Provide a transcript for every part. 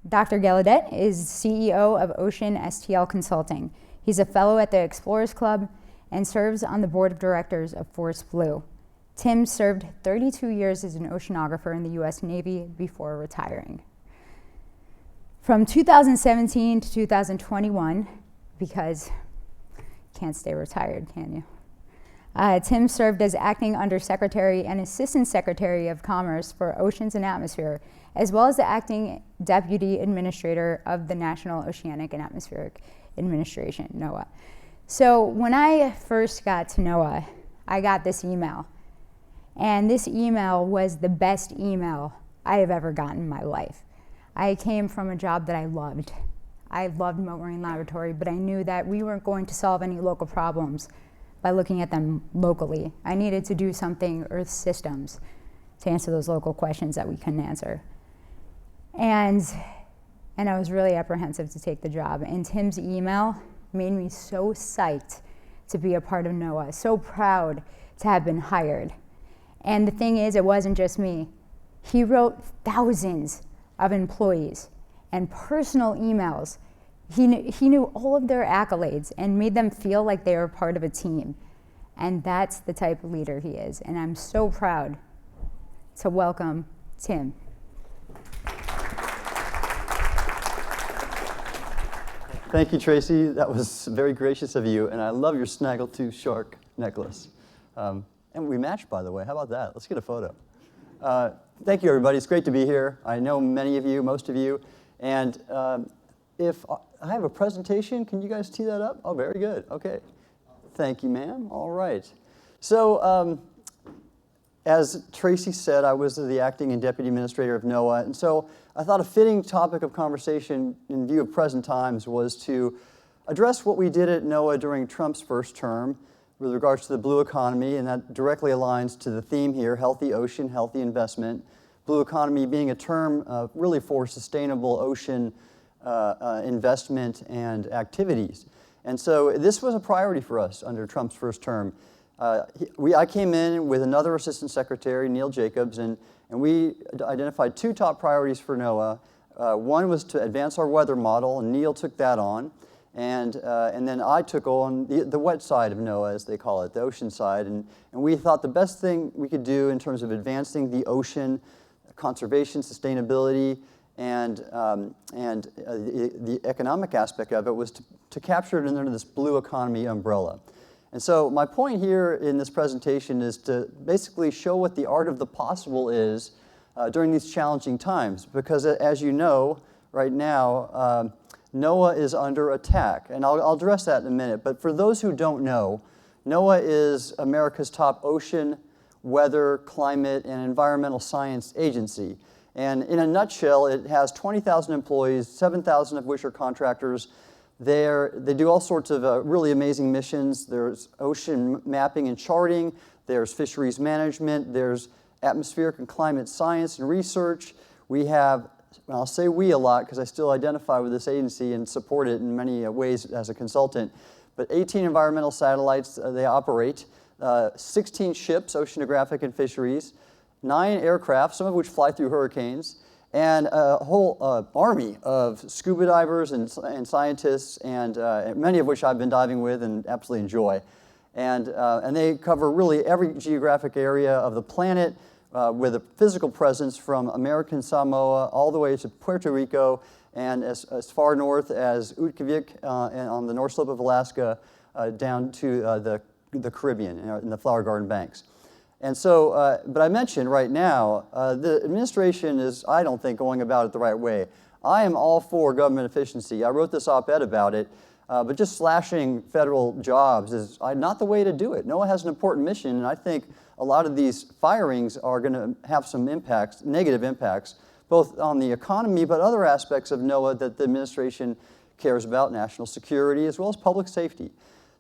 Dr. Gallaudet is CEO of Ocean STL Consulting. He's a fellow at the Explorers Club and serves on the board of directors of Force Blue. Tim served 32 years as an oceanographer in the U.S. Navy before retiring. From 2017 to 2021, because you can't stay retired, can you? Tim served as acting undersecretary and assistant secretary of commerce for Oceans and Atmosphere, as well as the acting deputy administrator of the National Oceanic and Atmospheric Administration, NOAA. So when I first got to NOAA, I got this email. And this email was the best email I have ever gotten in my life. I came from a job that I loved. I loved Marine Laboratory, but I knew that we weren't going to solve any local problems by looking at them locally. I needed to do something Earth systems to answer those local questions that we couldn't answer. And I was really apprehensive to take the job. And Tim's email made me so psyched to be a part of NOAA, so proud to have been hired. And the thing is, it wasn't just me. He wrote thousands of employees and personal emails. He knew all of their accolades and made them feel like they were part of a team. And that's the type of leader he is. And I'm so proud to welcome Tim. Thank you, Tracy. That was very gracious of you. And I love your snaggletooth shark necklace. And we matched, by the way. How about that? Let's get a photo. Thank you, everybody. It's great to be here. I know many of you, most of you. And if I have a presentation, can you guys tee that up? Oh, very good. Okay. Thank you, ma'am. All right. So as Tracy said, I was the acting and deputy administrator of NOAA. And so I thought a fitting topic of conversation in view of present times was to address what we did at NOAA during Trump's first term with regards to the blue economy, and that directly aligns to the theme here, healthy ocean, healthy investment. Blue economy being a term really for sustainable ocean investment and activities. And so this was a priority for us under Trump's first term. I came in with another assistant secretary, Neil Jacobs, and we identified two top priorities for NOAA. One was to advance our weather model, and Neil took that on. And then I took on the wet side of NOAA, as they call it, the ocean side. And we thought the best thing we could do in terms of advancing the ocean, conservation, sustainability, and the economic aspect of it was to capture it under this blue economy umbrella. And so my point here in this presentation is to basically show what the art of the possible is during these challenging times. Because as you know, right now, NOAA is under attack. And I'll address that in a minute. But for those who don't know, NOAA is America's top ocean, weather, climate, and environmental science agency. And in a nutshell, it has 20,000 employees, 7,000 of which are contractors. They do all sorts of really amazing missions. There's ocean mapping and charting. There's fisheries management. There's atmospheric and climate science and research. We have, and I'll say we a lot because I still identify with this agency and support it in many ways as a consultant, but 18 environmental satellites they operate, 16 ships, oceanographic and fisheries, 9 aircraft, some of which fly through hurricanes, and a whole army of scuba divers and scientists, and many of which I've been diving with and absolutely enjoy. And they cover really every geographic area of the planet with a physical presence from American Samoa all the way to Puerto Rico and as far north as Utqiagvik and on the north slope of Alaska down to the Caribbean in the Flower Garden Banks. And so, but I mentioned right now, the administration is, I don't think, going about it the right way. I am all for government efficiency. I wrote this op-ed about it, but just slashing federal jobs is not the way to do it. NOAA has an important mission, and I think a lot of these firings are going to have some impacts, negative impacts, both on the economy, but other aspects of NOAA that the administration cares about, national security, as well as public safety.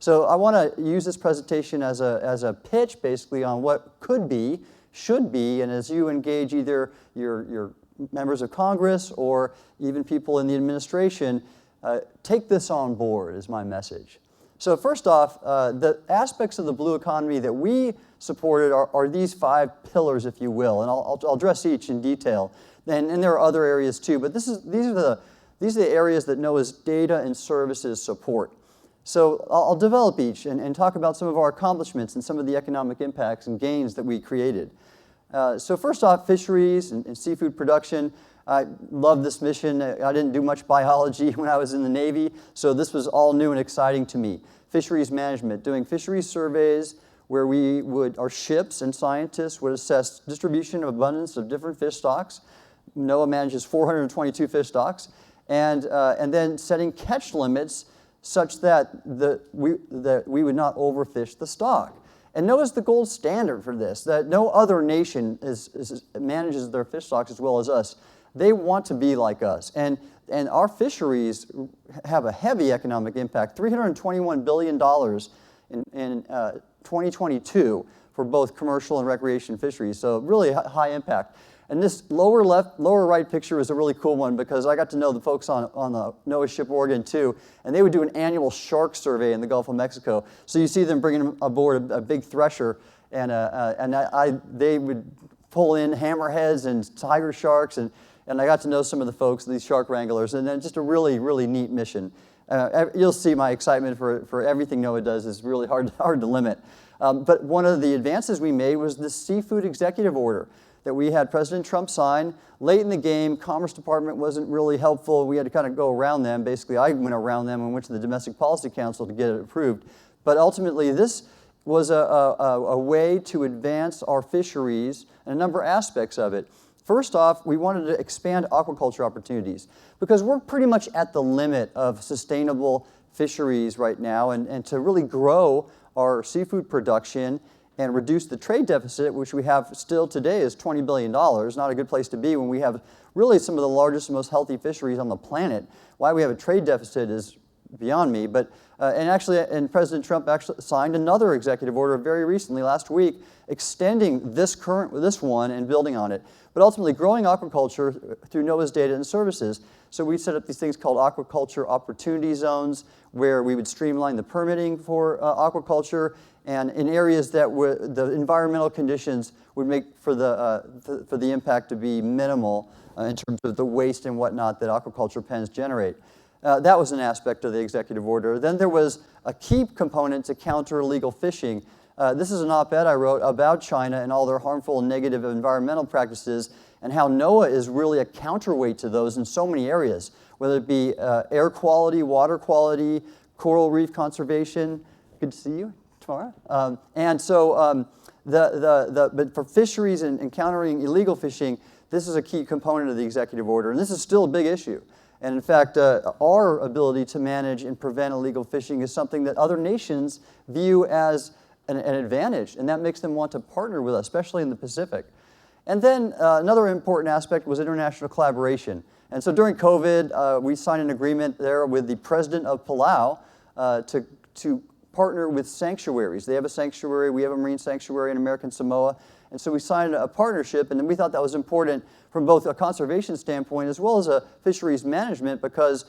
So I want to use this presentation as a pitch, basically, on what could be, should be, and as you engage either your members of Congress or even people in the administration, take this on board is my message. So first off, the aspects of the blue economy that we supported are these 5 pillars, if you will, and I'll address each in detail. And there are other areas too, but these are the areas that NOAA's data and services support. So I'll develop each and talk about some of our accomplishments and some of the economic impacts and gains that we created. So first off, fisheries and seafood production. I love this mission. I didn't do much biology when I was in the Navy, so this was all new and exciting to me. Fisheries management, doing fisheries surveys where our ships and scientists would assess distribution of abundance of different fish stocks. NOAA manages 422 fish stocks, and then setting catch limits such that we would not overfish the stock. And NOAA is the gold standard for this, that no other nation manages their fish stocks as well as us. They want to be like us. And our fisheries have a heavy economic impact, $321 billion in 2022 for both commercial and recreation fisheries, so really high impact. And this lower right picture is a really cool one because I got to know the folks on the NOAA ship Oregon too, and they would do an annual shark survey in the Gulf of Mexico. So you see them bringing aboard a big thresher, and they would pull in hammerheads and tiger sharks, and I got to know some of the folks, these shark wranglers, and then just a really, really neat mission. You'll see my excitement for everything NOAA does is really hard to limit. But one of the advances we made was the Seafood Executive Order that we had President Trump sign. Late in the game, Commerce Department wasn't really helpful. We had to kind of go around them. Basically, I went around them and went to the Domestic Policy Council to get it approved. But ultimately, this was a way to advance our fisheries and a number of aspects of it. First off, we wanted to expand aquaculture opportunities because we're pretty much at the limit of sustainable fisheries right now, and to really grow our seafood production and reduce the trade deficit, which we have still today is $20 billion, not a good place to be when we have really some of the largest and most healthy fisheries on the planet. Why we have a trade deficit is beyond me, but and President Trump actually signed another executive order very recently, last week, extending this one and building on it, but ultimately growing aquaculture through NOAA's data and services. So we set up these things called aquaculture opportunity zones, where we would streamline the permitting for aquaculture, and in areas that the environmental conditions would make for the impact to be minimal in terms of the waste and whatnot that aquaculture pens generate. That was an aspect of the executive order. Then there was a key component to counter illegal fishing. This is an op-ed I wrote about China and all their harmful and negative environmental practices, and how NOAA is really a counterweight to those in so many areas, whether it be air quality, water quality, coral reef conservation. Good to see you, Tamara. But for fisheries and countering illegal fishing, this is a key component of the executive order, and this is still a big issue. And in fact, our ability to manage and prevent illegal fishing is something that other nations view as an advantage, and that makes them want to partner with us, especially in the Pacific. And then another important aspect was international collaboration. And so during COVID, we signed an agreement there with the president of Palau to partner with sanctuaries. They have a sanctuary, we have a marine sanctuary in American Samoa, and so we signed a partnership, and then we thought that was important from both a conservation standpoint as well as a fisheries management, because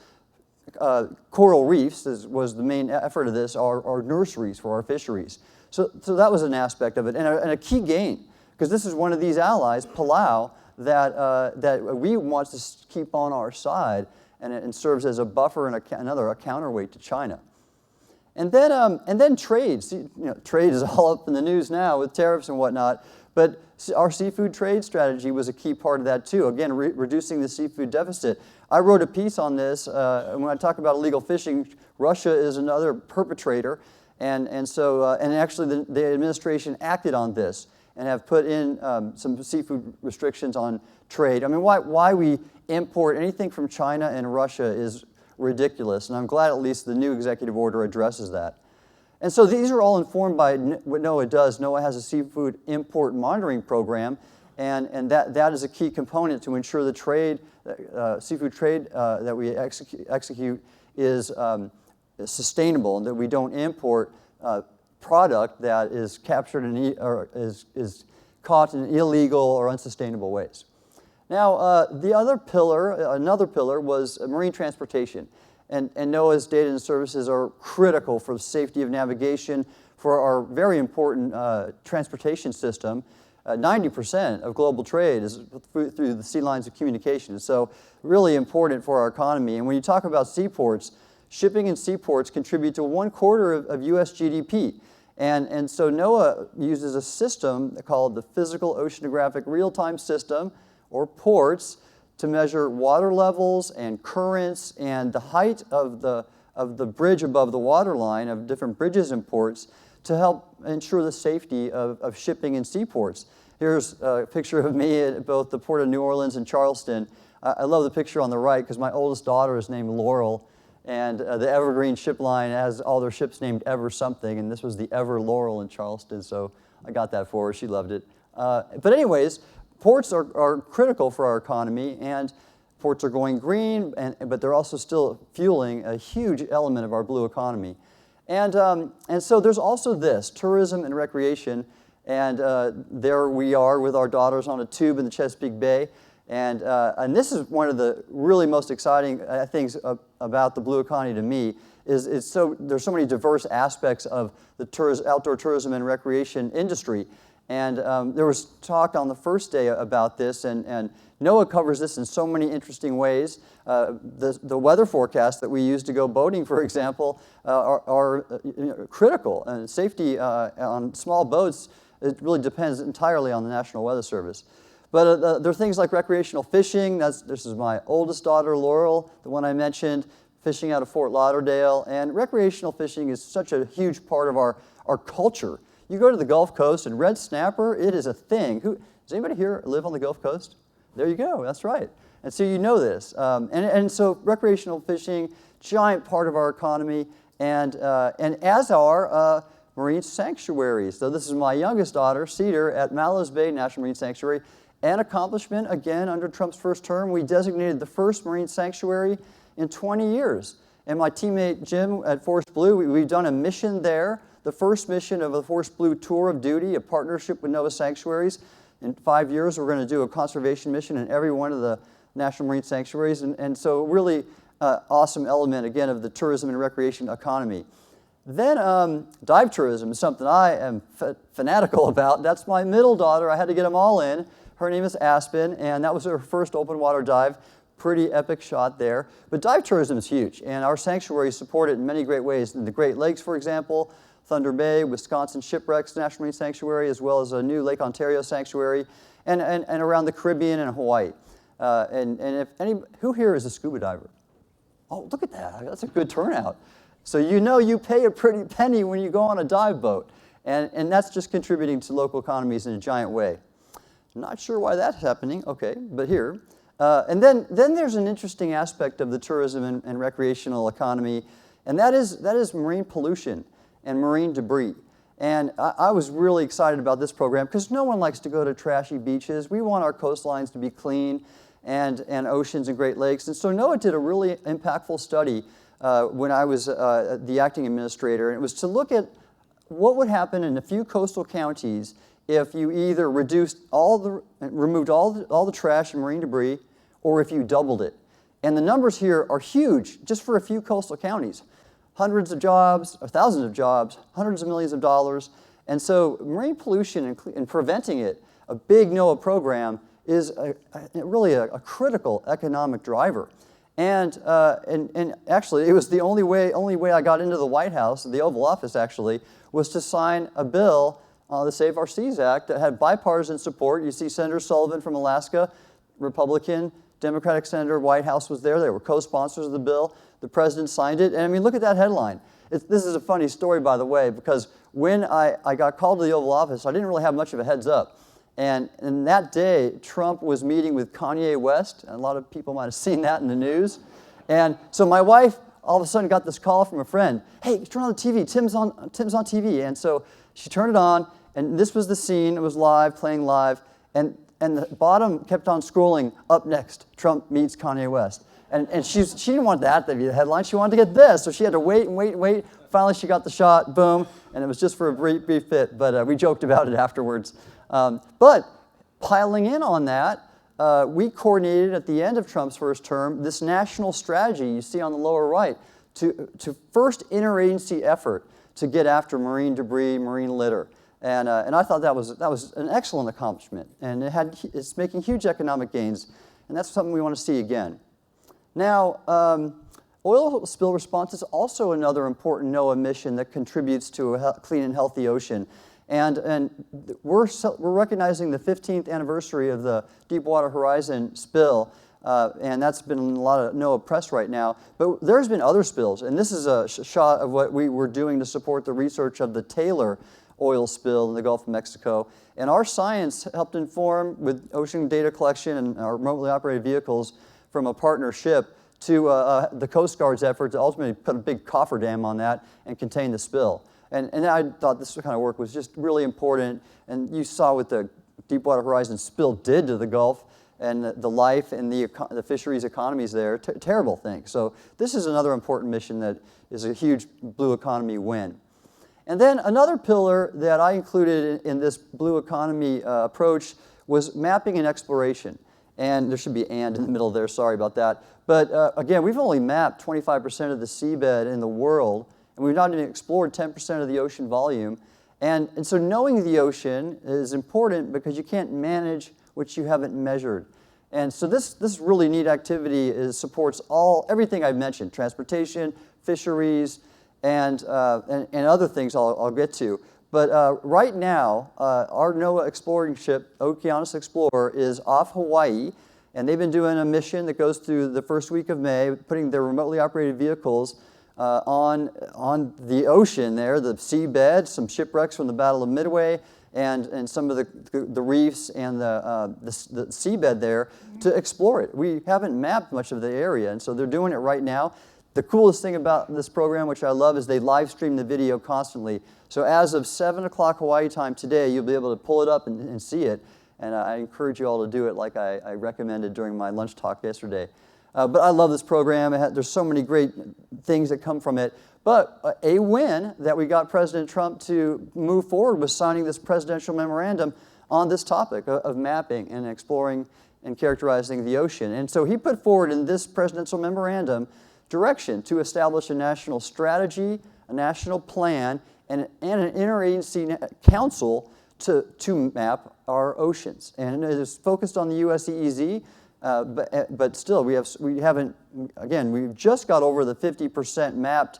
coral reefs was the main effort of this, are nurseries for our fisheries. So that was an aspect of it, and a key gain, because this is one of these allies, Palau, that we want to keep on our side, and serves as a buffer and a counterweight to China. And then trade. See, trade is all up in the news now with tariffs and whatnot, but our seafood trade strategy was a key part of that too. Again, reducing the seafood deficit. I wrote a piece on this, and when I talk about illegal fishing, Russia is another perpetrator, and actually the administration acted on this and have put in some seafood restrictions on trade. I mean, why we import anything from China and Russia is ridiculous, and I'm glad at least the new executive order addresses that. And so these are all informed by what NOAA does. NOAA has a seafood import monitoring program, and that is a key component to ensure the trade, seafood trade that we execute is sustainable, and that we don't import product that is captured or is caught in illegal or unsustainable ways. Now, another pillar was marine transportation. And NOAA's data and services are critical for the safety of navigation, for our very important transportation system. 90% of global trade is through the sea lines of communication. So really important for our economy. And when you talk about seaports, shipping and seaports contribute to 1/4 of U.S. GDP. And so NOAA uses a system called the Physical Oceanographic Real-Time System, or PORTS, to measure water levels and currents and the height of the bridge above the waterline of different bridges and ports to help ensure the safety of shipping and seaports. Here's a picture of me at both the Port of New Orleans and Charleston. I love the picture on the right because my oldest daughter is named Laurel, and the Evergreen ship line has all their ships named Ever something, and this was the Ever Laurel in Charleston, so I got that for her. She loved it. But anyways, ports are critical for our economy, and ports are going green, but they're also still fueling a huge element of our blue economy. And so there's also this, tourism and recreation, and there we are with our daughters on a tube in the Chesapeake Bay. And this is one of the really most exciting things about the blue economy to me, is there's so many diverse aspects of the outdoor tourism and recreation industry. And there was talk on the first day about this, and NOAA covers this in so many interesting ways. The weather forecasts that we use to go boating, for example, are critical. And safety on small boats, it really depends entirely on the National Weather Service. But there are things like recreational fishing. This is my oldest daughter, Laurel, the one I mentioned, fishing out of Fort Lauderdale. And recreational fishing is such a huge part of our culture. You go to the Gulf Coast, and red snapper, it is a thing. Does anybody here live on the Gulf Coast? There you go, that's right. And so you know this. And so recreational fishing, giant part of our economy, and as are marine sanctuaries. So this is my youngest daughter, Cedar, at Mallows Bay National Marine Sanctuary. An accomplishment, again, under Trump's first term, we designated the first marine sanctuary in 20 years. And my teammate Jim at Forest Blue, we've done a mission there, the first mission of the Forest Blue Tour of Duty, a partnership with NOAA Sanctuaries. In 5 years, we're going to do a conservation mission in every one of the National Marine Sanctuaries. And so really awesome element, again, of the tourism and recreation economy. Then dive tourism is something I am fanatical about. That's my middle daughter. I had to get them all in. Her name is Aspen, and that was her first open water dive. Pretty epic shot there. But dive tourism is huge, and our sanctuaries support it in many great ways. In the Great Lakes, for example, Thunder Bay, Wisconsin Shipwrecks National Marine Sanctuary, as well as a new Lake Ontario sanctuary, and around the Caribbean and Hawaii. Who here is a scuba diver? Oh, look at that. That's a good turnout. So you know you pay a pretty penny when you go on a dive boat. And that's just contributing to local economies in a giant way. Not sure why that's happening. Okay, but here. And then there's an interesting aspect of the tourism and recreational economy, and that is marine pollution and marine debris. And I was really excited about this program because no one likes to go to trashy beaches. We want our coastlines to be clean and oceans and Great Lakes. And so NOAA did a really impactful study when I was the acting administrator, and it was to look at what would happen in a few coastal counties if you either removed all the trash and marine debris, or if you doubled it. And the numbers here are huge, just for a few coastal counties. Hundreds of jobs, or thousands of jobs, hundreds of millions of dollars. And so marine pollution and preventing it, a big NOAA program, is really a critical economic driver. And actually, it was the only way I got into the White House, the Oval Office actually, was to sign a bill, the Save Our Seas Act, that had bipartisan support. You see Senator Sullivan from Alaska, Republican, Democratic Senator, White House was there. They were co-sponsors of the bill. The president signed it. And I mean, look at that headline. This is a funny story, by the way, because when I got called to the Oval Office, I didn't really have much of a heads up. And that day, Trump was meeting with Kanye West. And a lot of people might have seen that in the news. And so my wife all of a sudden got this call from a friend. Hey, turn on the TV. Tim's on TV. And so she turned it on, and this was the scene. It was live, playing live. And the bottom kept on scrolling, up next, Trump meets Kanye West. And she didn't want that to be the headline. She wanted to get this. So she had to wait and wait and wait. Finally, she got the shot, boom. And it was just for a brief bit, but we joked about it afterwards. But piling in on that, we coordinated at the end of Trump's first term this national strategy you see on the lower right to first interagency effort to get after marine debris, marine litter. And I thought that was an excellent accomplishment, and it's making huge economic gains, and that's something we want to see again. Now, oil spill response is also another important NOAA mission that contributes to a clean and healthy ocean. And we're recognizing the 15th anniversary of the Deepwater Horizon spill, and that's been in a lot of NOAA press right now. But there's been other spills, and this is a shot of what we were doing to support the research of the Taylor oil spill in the Gulf of Mexico. And our science helped inform, with ocean data collection and our remotely operated vehicles from a partnership, to the Coast Guard's effort to ultimately put a big cofferdam on that and contain the spill. And I thought this kind of work was just really important. And you saw what the Deepwater Horizon spill did to the Gulf and the life and the fisheries economies there. Terrible thing. So this is another important mission that is a huge blue economy win. And then another pillar that I included in this blue economy approach was mapping and exploration. And there should be "and" in the middle there, sorry about that. But again, we've only mapped 25% of the seabed in the world, and we've not even explored 10% of the ocean volume. And so knowing the ocean is important because you can't manage what you haven't measured. And so this really neat activity supports everything I've mentioned: transportation, fisheries, and other things I'll get to. But right now, our NOAA exploring ship, Okeanos Explorer, is off Hawaii, and they've been doing a mission that goes through the first week of May, putting their remotely operated vehicles on the ocean there, the seabed, some shipwrecks from the Battle of Midway, and some of the reefs and the seabed there to explore it. We haven't mapped much of the area, and so they're doing it right now. The coolest thing about this program, which I love, is they live stream the video constantly. So as of 7 o'clock Hawaii time today, you'll be able to pull it up and see it. And I encourage you all to do it like I recommended during my lunch talk yesterday. But I love this program. There's so many great things that come from it. But a win that we got President Trump to move forward was signing this presidential memorandum on this topic of mapping and exploring and characterizing the ocean. And so he put forward in this presidential memorandum direction to establish a national strategy, a national plan, and an interagency council to map our oceans. And it is focused on the US EEZ, but still we've just got over the 50% mapped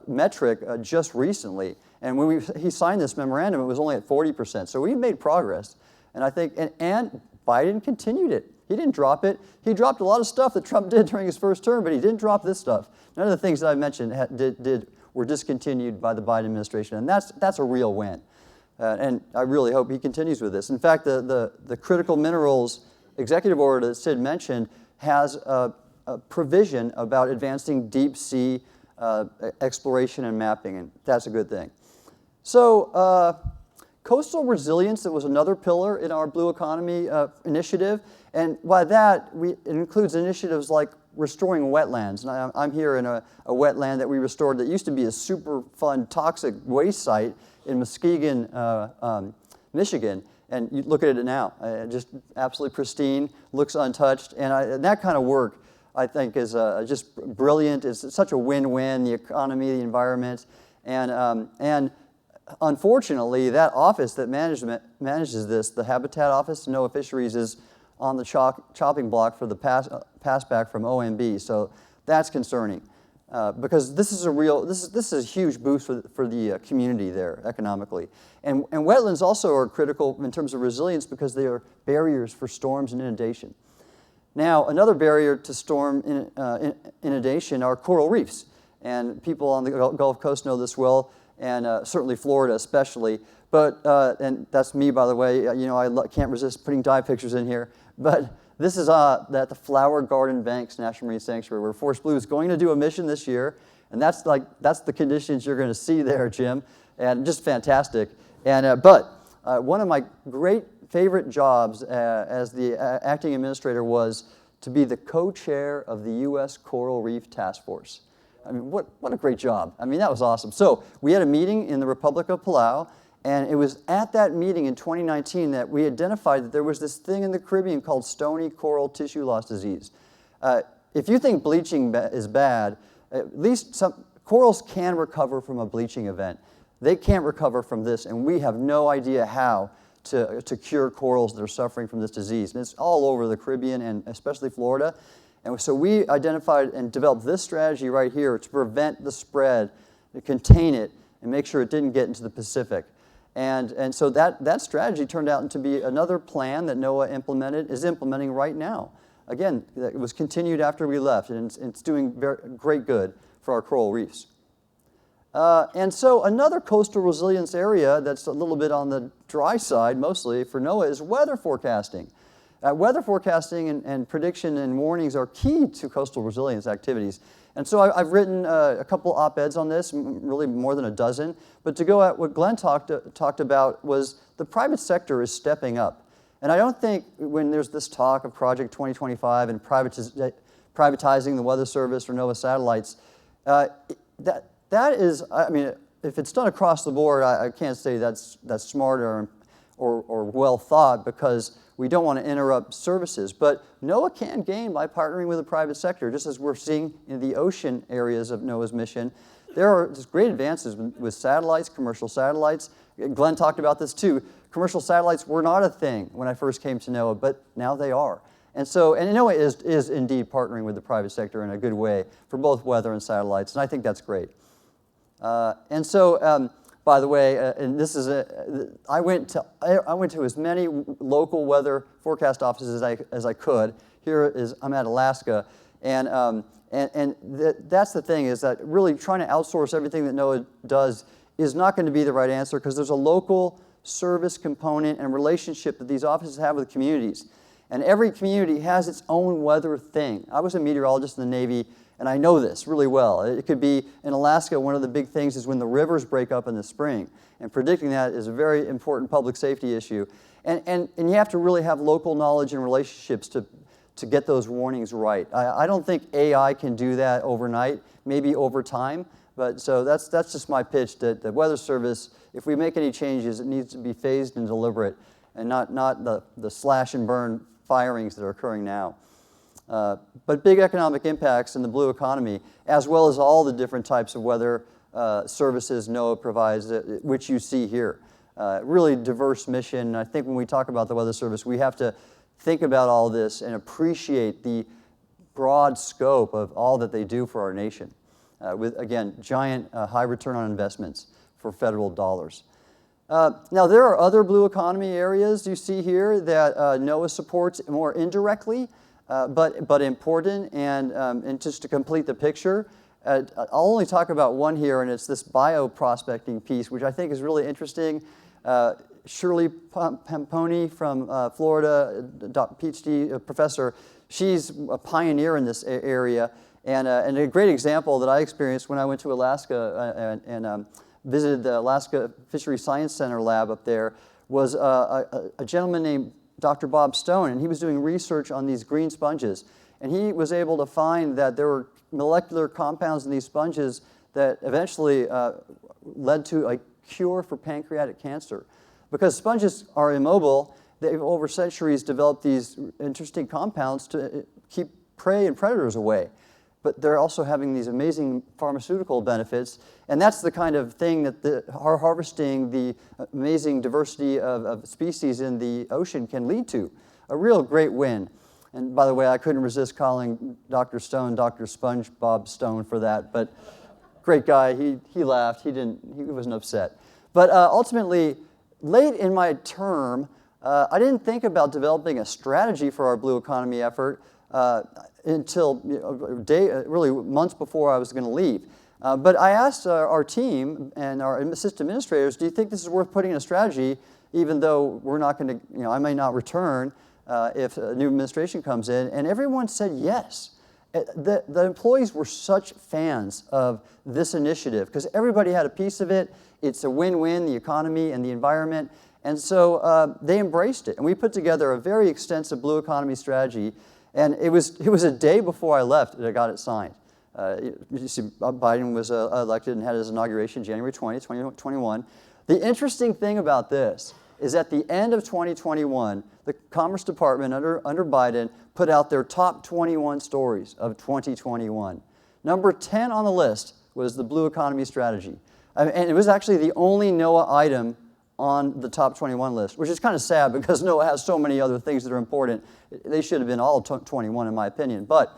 metric just recently. And when he signed this memorandum, it was only at 40%. So we've made progress. And I think, and Biden continued it. He didn't drop it. He dropped a lot of stuff that Trump did during his first term, but he didn't drop this stuff. None of the things that I mentioned were discontinued by the Biden administration, and that's a real win. And I really hope he continues with this. In fact, the critical minerals executive order that Sid mentioned has a provision about advancing deep sea exploration and mapping, and that's a good thing. So coastal resilience, that was another pillar in our Blue Economy initiative. And by that, it includes initiatives like restoring wetlands. And I'm here in a wetland that we restored that used to be a super fun toxic waste site in Muskegon, Michigan. And you look at it now, just absolutely pristine, looks untouched. And that kind of work, I think, is just brilliant. It's such a win-win, the economy, the environment. And unfortunately, that office that manages this, the Habitat Office, NOAA Fisheries, is on the chopping block for the pass back from OMB. So that's concerning because this is a huge boost for the community there economically. And wetlands also are critical in terms of resilience because they are barriers for storms and inundation. Now, another barrier to storm inundation are coral reefs. And people on the Gulf Coast know this well, and certainly Florida especially. But, and that's me, by the way, I can't resist putting dive pictures in here. But this is at the Flower Garden Banks National Marine Sanctuary, where Force Blue is going to do a mission this year. And that's the conditions you're going to see there, Jim, and just fantastic. And but one of my great favorite jobs as the acting administrator was to be the co-chair of the U.S. Coral Reef Task Force. I mean, what a great job. I mean, that was awesome. So we had a meeting in the Republic of Palau, and it was at that meeting in 2019 that we identified that there was this thing in the Caribbean called stony coral tissue loss disease. If you think bleaching is bad, at least some corals can recover from a bleaching event. They can't recover from this, and we have no idea how to cure corals that are suffering from this disease. And it's all over the Caribbean and especially Florida. And so we identified and developed this strategy right here to prevent the spread, to contain it, and make sure it didn't get into the Pacific. And so that strategy turned out to be another plan that NOAA is implementing right now. Again, it was continued after we left, and it's doing great good for our coral reefs. And so another coastal resilience area that's a little bit on the dry side, mostly for NOAA, is weather forecasting. Weather forecasting and prediction and warnings are key to coastal resilience activities. And so I've written a couple op-eds on this, really more than a dozen. But to go at what Glenn talked about was the private sector is stepping up. And I don't think when there's this talk of Project 2025 and privatizing the Weather Service or NOAA satellites, that is, I mean, if it's done across the board, I can't say that's smart or well thought, because we don't want to interrupt services. But NOAA can gain by partnering with the private sector, just as we're seeing in the ocean areas of NOAA's mission. There are just great advances with satellites, commercial satellites. Glenn talked about this too. Commercial satellites were not a thing when I first came to NOAA, but now they are. And so, and NOAA is indeed partnering with the private sector in a good way for both weather and satellites, and I think that's great. And so, by the way, and this is I went to as many local weather forecast offices as I could. I'm at Alaska, and that's the thing, is that really trying to outsource everything that NOAA does is not going to be the right answer, because there's a local service component and relationship that these offices have with communities. And every community has its own weather thing. I was a meteorologist in the Navy, and I know this really well. It could be, in Alaska, one of the big things is when the rivers break up in the spring. And predicting that is a very important public safety issue. And you have to really have local knowledge and relationships to get those warnings right. I don't think AI can do that overnight, maybe over time. But so that's just my pitch, that the Weather Service, if we make any changes, it needs to be phased and deliberate, and not the slash and burn firings that are occurring now. But big economic impacts in the blue economy, as well as all the different types of weather services NOAA provides, which you see here. Really diverse mission. I think when we talk about the Weather Service, we have to think about all this and appreciate the broad scope of all that they do for our nation. With, again, giant high return on investments for federal dollars. Now, there are other blue economy areas you see here that NOAA supports more indirectly, but important. And just to complete the picture, I'll only talk about one here, and it's this bioprospecting piece, which I think is really interesting. Shirley Pamponi from Florida, PhD professor, she's a pioneer in this area. And a great example that I experienced when I went to Alaska and visited the Alaska Fisheries Science Center lab up there was a gentleman named Dr. Bob Stone, and he was doing research on these green sponges. And he was able to find that there were molecular compounds in these sponges that eventually led to a cure for pancreatic cancer. Because sponges are immobile, they've over centuries developed these interesting compounds to keep prey and predators away. But they're also having these amazing pharmaceutical benefits. And that's the kind of thing that harvesting the amazing diversity of species in the ocean can lead to. A real great win. And by the way, I couldn't resist calling Dr. Stone Dr. SpongeBob Stone for that. But great guy, he laughed, he wasn't upset. But ultimately, late in my term, I didn't think about developing a strategy for our blue economy effort until really months before I was going to leave. But I asked our team and our assistant administrators, do you think this is worth putting in a strategy, even though we're not going to, I may not return if a new administration comes in? And everyone said yes. The employees were such fans of this initiative because everybody had a piece of it. It's a win-win, the economy and the environment. And so they embraced it. And we put together a very extensive blue economy strategy. And it was a day before I left that I got it signed. You see, Biden was elected and had his inauguration January 20, 2021. The interesting thing about this is at the end of 2021, the Commerce Department under Biden put out their top 21 stories of 2021. Number 10 on the list was the blue economy strategy. And it was actually the only NOAA item on the top 21 list, which is kind of sad because NOAA has so many other things that are important. They should have been all 21 in my opinion. But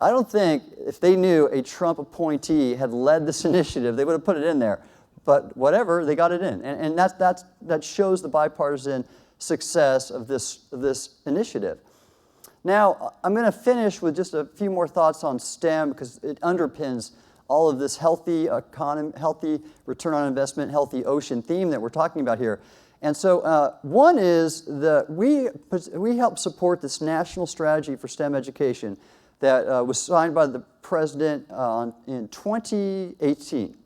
I don't think if they knew a Trump appointee had led this initiative, they would have put it in there. But whatever, they got it in. And that shows the bipartisan success of this initiative. Now, I'm going to finish with just a few more thoughts on STEM because it underpins all of this healthy economy, healthy return on investment, healthy ocean theme that we're talking about here. And so one is that we help support this national strategy for STEM education that was signed by the president in 2018.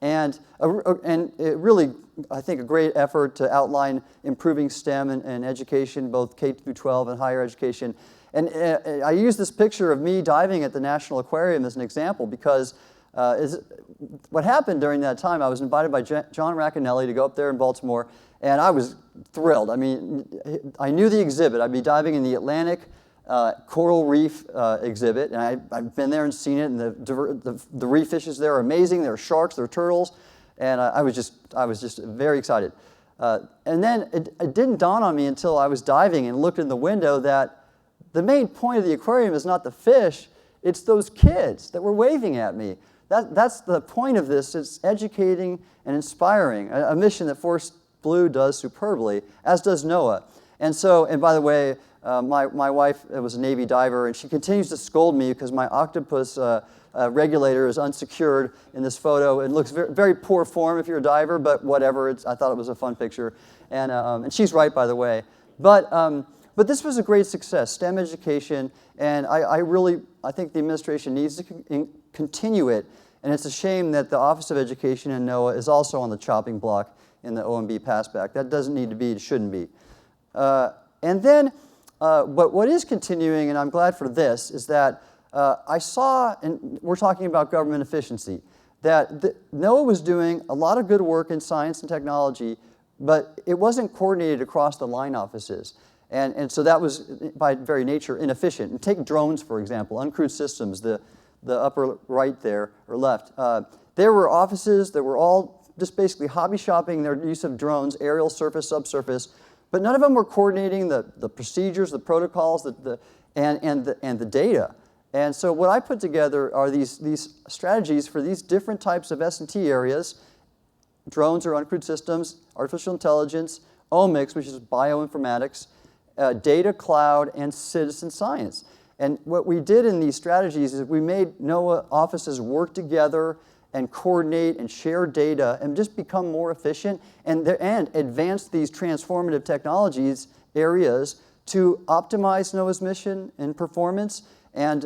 And it really, I think, a great effort to outline improving STEM and education, both K through 12 and higher education. And I use this picture of me diving at the National Aquarium as an example because what happened during that time, I was invited by John Racanelli to go up there in Baltimore, and I was thrilled. I mean, I knew the exhibit. I'd be diving in the Atlantic coral reef exhibit, and I've been there and seen it, and the reef fishes there are amazing. There are sharks, there are turtles, and I was just very excited. And then it didn't dawn on me until I was diving and looked in the window that the main point of the aquarium is not the fish, it's those kids that were waving at me. That's the point of this. It's educating and inspiring, a mission that Force Blue does superbly, as does NOAA. And by the way, my wife was a Navy diver, and she continues to scold me because my octopus regulator is unsecured in this photo. It looks very, very poor form if you're a diver, but whatever. I thought it was a fun picture. And she's right, by the way. But this was a great success, STEM education, and I think the administration needs to continue it. And it's a shame that the Office of Education in NOAA is also on the chopping block in the OMB passback. That doesn't need to be, it shouldn't be. And then, but what is continuing, and I'm glad for this, is that I saw, and we're talking about government efficiency, that NOAA was doing a lot of good work in science and technology, but it wasn't coordinated across the line offices. And so that was, by very nature, inefficient. And take drones, for example, uncrewed systems, the upper right there, or left. There were offices that were all just basically hobby shopping their use of drones, aerial, surface, subsurface, but none of them were coordinating the procedures, the protocols, and the data. And so what I put together are these strategies for these different types of S&T areas: drones or uncrewed systems, artificial intelligence, omics, which is bioinformatics, data, cloud, and citizen science. And what we did in these strategies is we made NOAA offices work together and coordinate and share data and just become more efficient and advance these transformative technologies areas to optimize NOAA's mission and performance and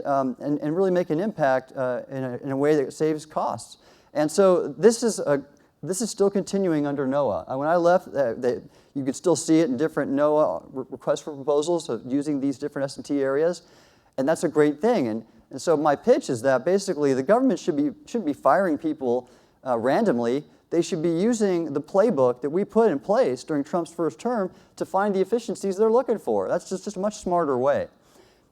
really make an impact in a way that saves costs. And so this is still continuing under NOAA. When I left, you could still see it in different NOAA requests for proposals of using these different S&T areas, and that's a great thing. And so my pitch is that basically the government shouldn't be firing people randomly. They should be using the playbook that we put in place during Trump's first term to find the efficiencies they're looking for. That's just a much smarter way.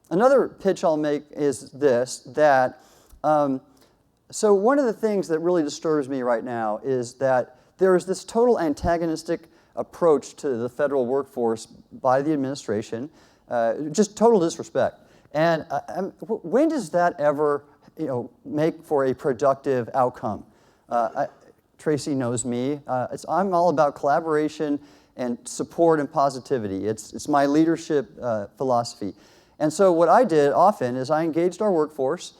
Another pitch I'll make is this, that so one of the things that really disturbs me right now is that there is this total antagonistic approach to the federal workforce by the administration, just total disrespect. And when does that ever, make for a productive outcome? Tracy knows me. I'm all about collaboration and support and positivity. It's my leadership philosophy. And so what I did often is I engaged our workforce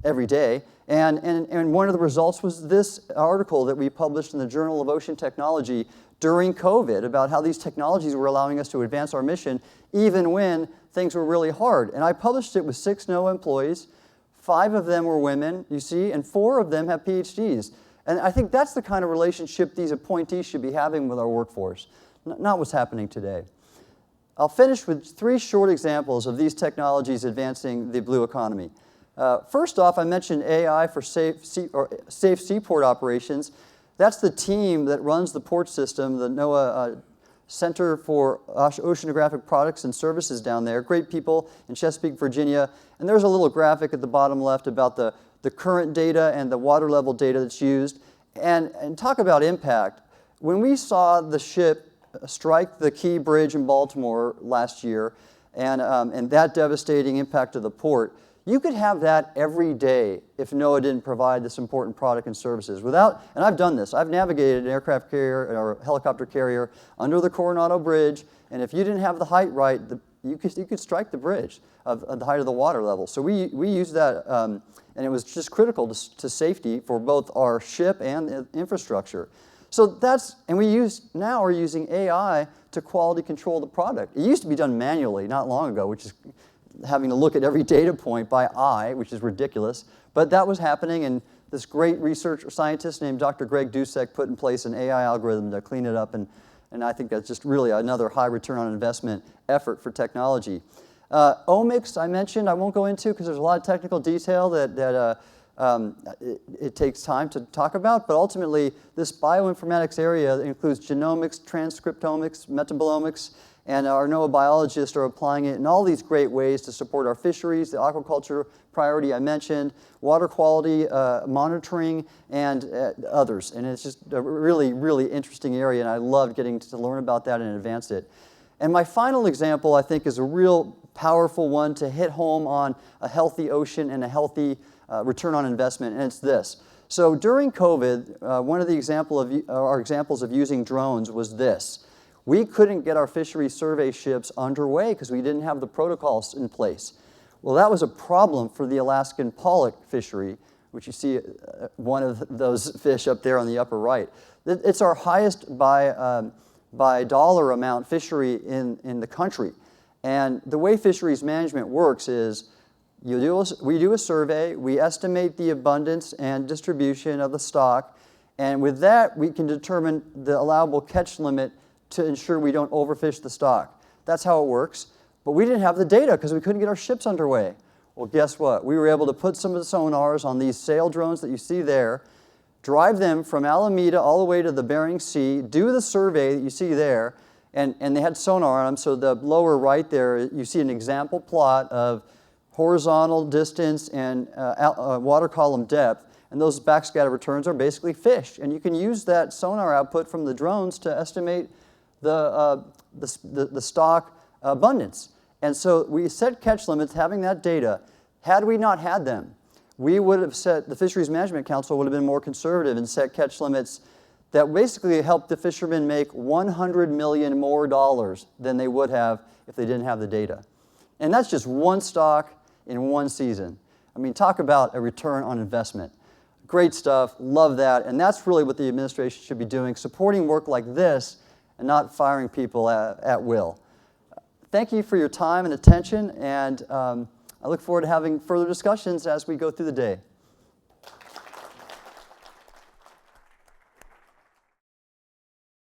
every day, and one of the results was this article that we published in the Journal of Ocean Technology during COVID about how these technologies were allowing us to advance our mission even when things were really hard. And I published it with 6 NOAA employees. 5 of them were women, you see, and 4 of them have PhDs. And I think that's the kind of relationship these appointees should be having with our workforce, not what's happening today. I'll finish with 3 short examples of these technologies advancing the blue economy. First off, I mentioned AI for safe seaport operations. That's the team that runs the port system, the NOAA Center for Oceanographic Products and Services down there. Great people in Chesapeake, Virginia. And there's a little graphic at the bottom left about the current data and the water level data that's used. And talk about impact. When we saw the ship strike the Key Bridge in Baltimore last year, and that devastating impact to the port, you could have that every day if NOAA didn't provide this important product and services. And I've done this. I've navigated an aircraft carrier or helicopter carrier under the Coronado Bridge, and if you didn't have the height right, you could strike the bridge of the height of the water level. So we used that, and it was just critical to safety for both our ship and the infrastructure. So and now we're using AI to quality control the product. It used to be done manually not long ago, which is having to look at every data point by eye, which is ridiculous. But that was happening, and this great research scientist named Dr. Greg Dusek put in place an AI algorithm to clean it up, and I think that's just really another high return on investment effort for technology. Omics, I mentioned, I won't go into because there's a lot of technical detail that it takes time to talk about, but ultimately this bioinformatics area includes genomics, transcriptomics, metabolomics, and our NOAA biologists are applying it in all these great ways to support our fisheries, the aquaculture priority I mentioned, water quality monitoring, and others. And it's just a really, really interesting area, and I loved getting to learn about that and advance it. And my final example, I think, is a real powerful one to hit home on a healthy ocean and a healthy return on investment, and it's this. So during COVID, one of the examples of using drones was this. We couldn't get our fishery survey ships underway because we didn't have the protocols in place. Well, that was a problem for the Alaskan pollock fishery, which you see one of those fish up there on the upper right. It's our highest by dollar amount fishery in the country. And the way fisheries management works is we do a survey, we estimate the abundance and distribution of the stock, and with that we can determine the allowable catch limit to ensure we don't overfish the stock. That's how it works. But we didn't have the data because we couldn't get our ships underway. Well, guess what? We were able to put some of the sonars on these sail drones that you see there, drive them from Alameda all the way to the Bering Sea, do the survey that you see there, and they had sonar on them. So the lower right there, you see an example plot of horizontal distance and water column depth, and those backscatter returns are basically fish. And you can use that sonar output from the drones to estimate the stock abundance. And so we set catch limits having that data. Had we not had them, we would have the Fisheries Management Council would have been more conservative and set catch limits that basically helped the fishermen make $100 million more than they would have if they didn't have the data. And that's just one stock in one season. I mean, talk about a return on investment. Great stuff, love that, and that's really what the administration should be doing, supporting work like this and not firing people at will. Thank you for your time and attention, and I look forward to having further discussions as we go through the day.